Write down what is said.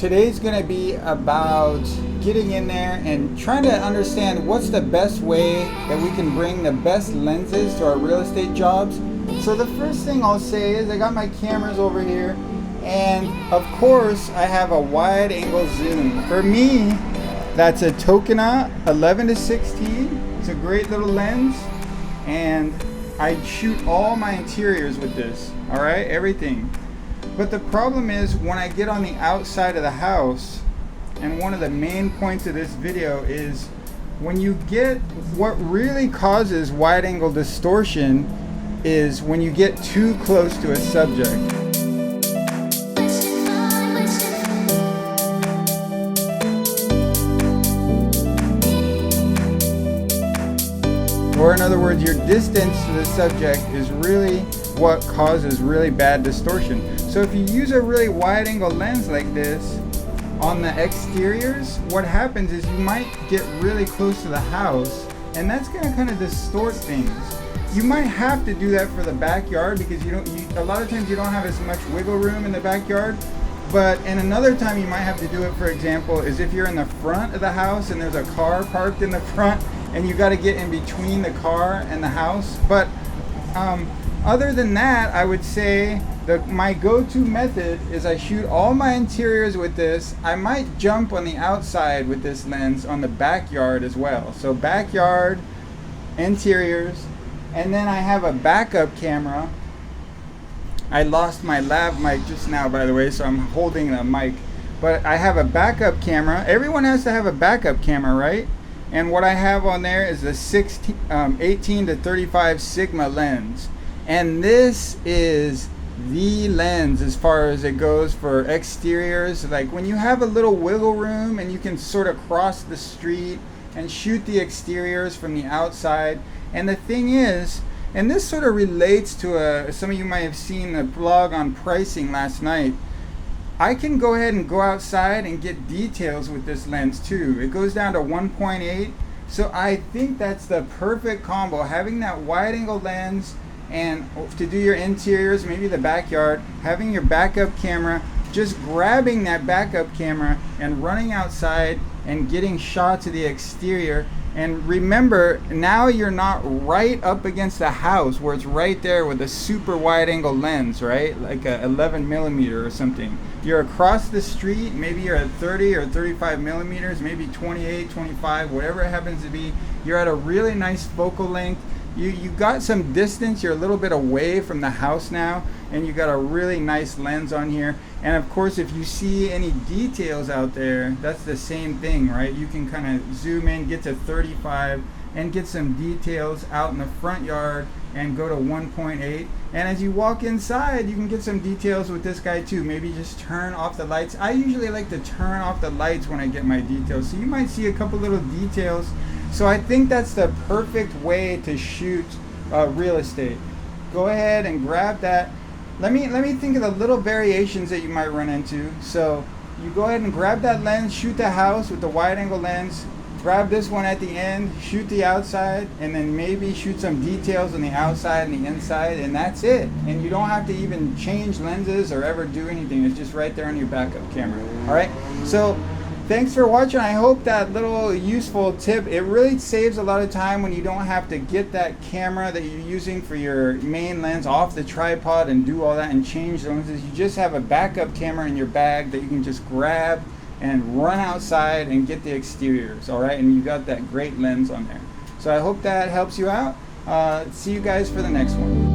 Today's going to be about getting in there and trying to understand what's the best way that we can bring the best lenses to our real estate jobs. So the first thing I'll say is I got my cameras over here, and of course I have a wide angle zoom. For me, that's a Tokina 11-16. It's a great little lens, and I shoot all my interiors with this, all right, everything. But the problem is when I get on the outside of the house, and one of the main points of this video is when you get, what really causes wide angle distortion is when you get too close to a subject. Or in other words, your distance to the subject is really what causes really bad distortion. So if you use a really wide angle lens like this on the exteriors, what happens is you might get really close to the house, and that's going to kind of distort things. You might have to do that for the backyard because a lot of times you don't have as much wiggle room in the backyard. And another time you might have to do it, for example, is if you're in the front of the house and there's a car parked in the front and you got to get in between the car and the house. But other than that, I would say my go-to method is I shoot all my interiors with this. I might jump on the outside with this lens on the backyard as well. So backyard, interiors, and then I have a backup camera. I lost my lav mic just now, by the way, so I'm holding a mic. But I have a backup camera. Everyone has to have a backup camera, right? And what I have on there is the 18-35 Sigma lens. And this is the lens as far as it goes for exteriors. Like when you have a little wiggle room and you can sort of cross the street and shoot the exteriors from the outside. And the thing is, and this sort of relates to some of you might have seen the blog on pricing last night. I can go ahead and go outside and get details with this lens too. It goes down to 1.8. So I think that's the perfect combo. Having that wide angle lens and to do your interiors, maybe the backyard, having your backup camera, just grabbing that backup camera and running outside and getting shots of the exterior. And remember, now you're not right up against the house where it's right there with a super wide angle lens, right? Like a 11 millimeter or something. You're across the street, maybe you're at 30 or 35 millimeters, maybe 28, 25, whatever it happens to be. You're at a really nice focal length. You got some distance, you're a little bit away from the house now, and you got a really nice lens on here. And of course, if you see any details out there, that's the same thing, right? You can kind of zoom in, get to 35, and get some details out in the front yard and go to 1.8. And as you walk inside, you can get some details with this guy too. Maybe just turn off the lights. I usually like to turn off the lights when I get my details. So you might see a couple little details. So I think that's the perfect way to shoot real estate. Go ahead and grab that. Let me think of the little variations that you might run into. So you go ahead and grab that lens, shoot the house with the wide angle lens, grab this one at the end, shoot the outside, and then maybe shoot some details on the outside and the inside, and that's it. And you don't have to even change lenses or ever do anything. It's just right there on your backup camera. All right, so thanks for watching. I hope that little useful tip, it really saves a lot of time when you don't have to get that camera that you're using for your main lens off the tripod and do all that and change the lenses. You just have a backup camera in your bag that you can just grab and run outside and get the exteriors, all right? And you got that great lens on there. So I hope that helps you out. See you guys for the next one.